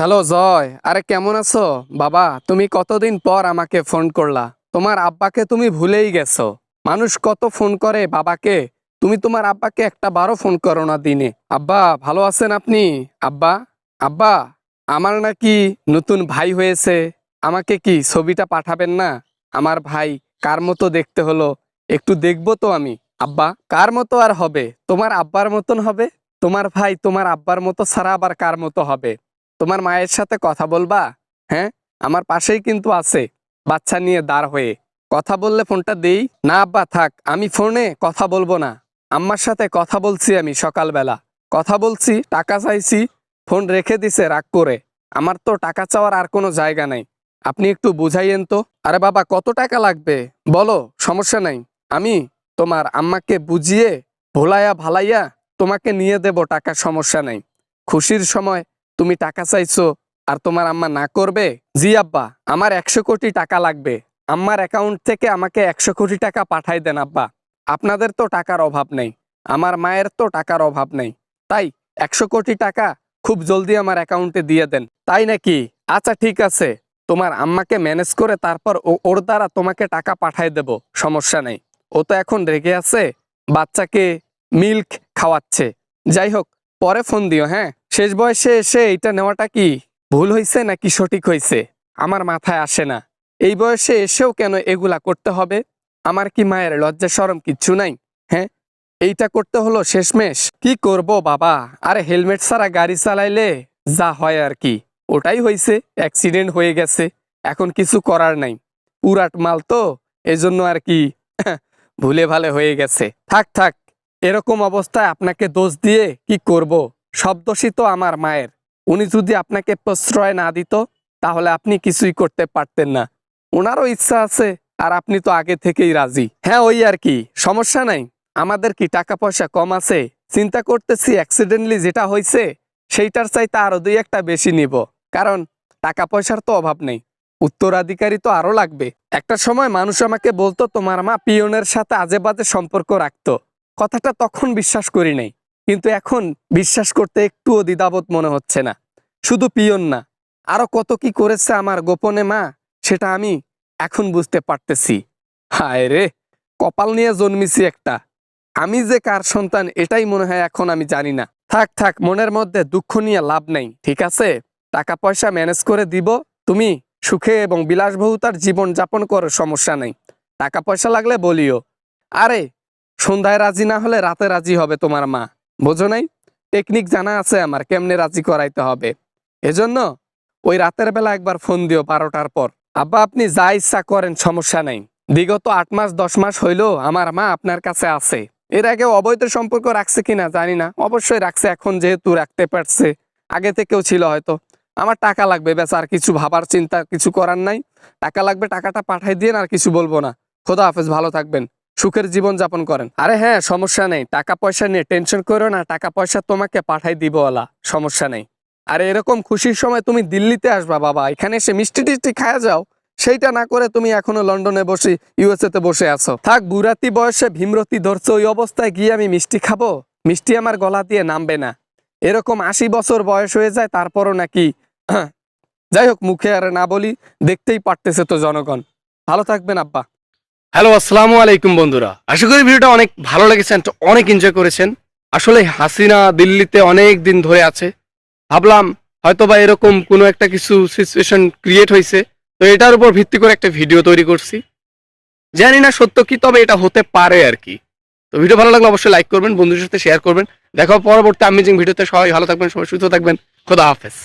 Hello জয়, আরে কেমন আছো? বাবা, তুমি কতদিন পর আমাকে ফোন করলা। তোমার আব্বাকে তুমি ভুলেই গেছো। মানুষ কত ফোন করে বাবাকে, তুমি তোমার আব্বাকে একটা বারও ফোন করো না দিনে। আব্বা ভালো আছেন আপনি? আব্বা, আব্বা, আমার নাকি নতুন ভাই হয়েছে। আমাকে কি ছবিটা পাঠাবেন না? আমার ভাই কার মতো দেখতে হলো, একটু দেখবো তো আমি। আব্বা, কার মতো আর হবে? তোমার আব্বার মতন হবে। তোমার ভাই তোমার আব্বার মতো ছাড়া আবার কার মতো হবে? তোমার মায়ের সাথে কথা বলবা? হ্যাঁ, আমার পাশেই কিন্তু আছে, বাচ্চা নিয়ে দাঁড় হয়ে। কথা বললে ফোনটা দেই না? আব্বা থাক, আমি ফোনে কথা বলবো না। আম্মার সাথে কথা বলছি, আমি সকালবেলা কথা বলছি, টাকা চাইছি, ফোন রেখে দিছে রাগ করে। আমার তো টাকা চাওয়ার আর কোনো জায়গা নাই, আপনি একটু বুঝাইয়েন তো। আরে বাবা, কত টাকা লাগবে বলো, সমস্যা নাই। আমি তোমার আম্মাকে বুঝিয়ে ভোলাইয়া ভালাইয়া তোমাকে নিয়ে দেব টাকা, সমস্যা নাই। খুশির সময় তুমি টাকা চাইছো আর তোমার আম্মা না করবে? জি আব্বা, আমার 100 কোটি টাকা লাগবে। আম্মার অ্যাকাউন্ট থেকে আমাকে 100 কোটি টাকা পাঠাই দেন আব্বা। আপনাদের তো টাকার অভাব নেই, আমার মায়ের তো টাকার অভাব নেই, তাই 100 কোটি টাকা খুব জলদি আমার অ্যাকাউন্টে দিয়ে দেন। তাই নাকি? আচ্ছা ঠিক আছে, তোমার আম্মাকে ম্যানেজ করে তারপর ওর দ্বারা তোমাকে টাকা পাঠাই দেব, সমস্যা নেই। ও তো এখন রেগে আছে, বাচ্চাকে মিল্ক খাওয়াচ্ছে। যাই হোক, পরে ফোন দিও। হ্যাঁ, শেষ বয়সে এসে এটা নেওয়াটা কি ভুল হয়েছে নাকি সঠিক হয়েছে আমার মাথায় আসে না। এই বয়সে এসেও কেন এগুলা করতে হবে? আমার কি মায়ের লজ্জা শরম কিচ্ছু নাই? হ্যাঁ, এইটা করতে হলো শেষমেশ। কি করব বাবা, আরে হেলমেট ছাড়া গাড়ি চালাইলে যা হয় আর কি, ওটাই হয়েছে, অ্যাক্সিডেন্ট হয়ে গেছে। এখন কিছু করার নাই, পুরাট মাল তো, এজন্য আর কি ভুলে ভালে হয়ে গেছে। থাক থাক, এরকম অবস্থায় আপনাকে দোষ দিয়ে কি করব? সব দোষই তো আমার মায়ের। উনি যদি আপনাকে প্রশ্রয় না দিত তাহলে আপনি কিছুই করতে পারতেন না। ওনারও ইচ্ছা আছে আর আপনি তো আগে থেকেই রাজি। হ্যাঁ ওই আর কি, সমস্যা নাই। আমাদের কি টাকা পয়সা কম আছে? চিন্তা করতেছি অ্যাক্সিডেন্টলি যেটা হয়েছে সেইটার চাইতে আরো 2-1টা বেশি নিব, কারণ টাকা পয়সার তো অভাব নেই, উত্তরাধিকারী তো আরো লাগবে। একটা সময় মানুষ আমাকে বলতো তোমার মা পিয়নের সাথে আজে বাজে সম্পর্ক রাখতো। কথাটা তখন বিশ্বাস করি নাই, কিন্তু এখন বিশ্বাস করতে একটুও দ্বিধাবোধ মনে হচ্ছে না। শুধু পিয়ন না, আরো কত কি করেছে আমার গোপনে মা, সেটা আমি এখন বুঝতে পারতেছি। হায় রে, কপাল নিয়ে জন্মিছি একটা। আমি যে কার সন্তান এটাই মনে হয় এখন আমি জানি না। থাক থাক, মনের মধ্যে দুঃখ নিয়ে লাভ নেই, ঠিক আছে? টাকা পয়সা ম্যানেজ করে দিব, তুমি সুখে এবং বিলাসবহুতার জীবন যাপন করো, সমস্যা নেই। টাকা পয়সা লাগলে বলিও। আরে, সন্ধ্যায় রাজি না হলে রাতে রাজি হবে তোমার মা, বোঝো নাই? টেকনিক জানা আছে আমার, কেমনে রাজি করাইতে হবে। এজন্য ওই রাতের বেলা একবার ফোন দিও 12টার পর। আব্বা আপনি যা ইচ্ছা করেন, সমস্যা নাই। বিগত 8 মাস 10 মাস হইলো আমার মা আপনার কাছে আছে। এর আগে অবৈধ সম্পর্ক রাখছে কিনা জানি না, অবশ্যই রাখছে, এখন যেহেতু রাখতে পারছে, আগে থেকেও ছিল হয়তো। আমার টাকা লাগবে ব্যাস, আর কিছু ভাবার চিন্তা কিছু করার নাই। টাকা লাগবে, টাকাটা পাঠাই দিয়ে আর কিছু বলবো না। খোদা হাফেজ, ভালো থাকবেন, সুখের জীবন যাপন করেন। আরে হ্যাঁ, সমস্যা নেই, টাকা পয়সা নিয়ে টেনশন করো না, টাকা পয়সা তোমাকে পাঠাই দিব ওলা, সমস্যা নেই। আরে এরকম খুশির সময় তুমি দিল্লিতে আসবা বাবা, এখানে এসে মিষ্টি টিষ্টি খায়া যাও। সেইটা না করে তুমি এখনো লন্ডনে বসে ইউএসএ তে বসে আছো। থাক, বুড়াতি বয়সে ভীমরতি ধরছো, ওই অবস্থায় গিয়ে আমি মিষ্টি খাবো? মিষ্টি আমার গলা দিয়ে নামবে না। এরকম 80 বছর বয়স হয়ে যায় তারপরও নাকি যাই হোক, মুখে আর না বলি, দেখতেই পারতেছে তো জনগণ। ভালো থাকবেন আব্বা। হ্যালো, আসসালামু আলাইকুম বন্ধুরা। আশা করি ভিডিওটা অনেক ভালো লেগেছে and অনেক এনজয় করেছেন। আসলে হাসিনা দিল্লিতে অনেক দিন ধরে আছে, ভাবলাম হয়তোবা এরকম কোনো একটা কিছু সিচুয়েশন ক্রিয়েট হয়েছে, তো এটার উপর ভিত্তি করে একটা ভিডিও তৈরি করছি। জানি না সত্য কি, তবে এটা হতে পারে আর কি। তো ভিডিও ভালো লাগলে অবশ্যই লাইক করবেন, বন্ধুদের সাথে শেয়ার করবেন। দেখা হবে পরবর্তী অ্যামেজিং ভিডিওতে। সবাই ভালো থাকবেন, সবাই সুস্থ থাকবেন। খোদা হাফেজ।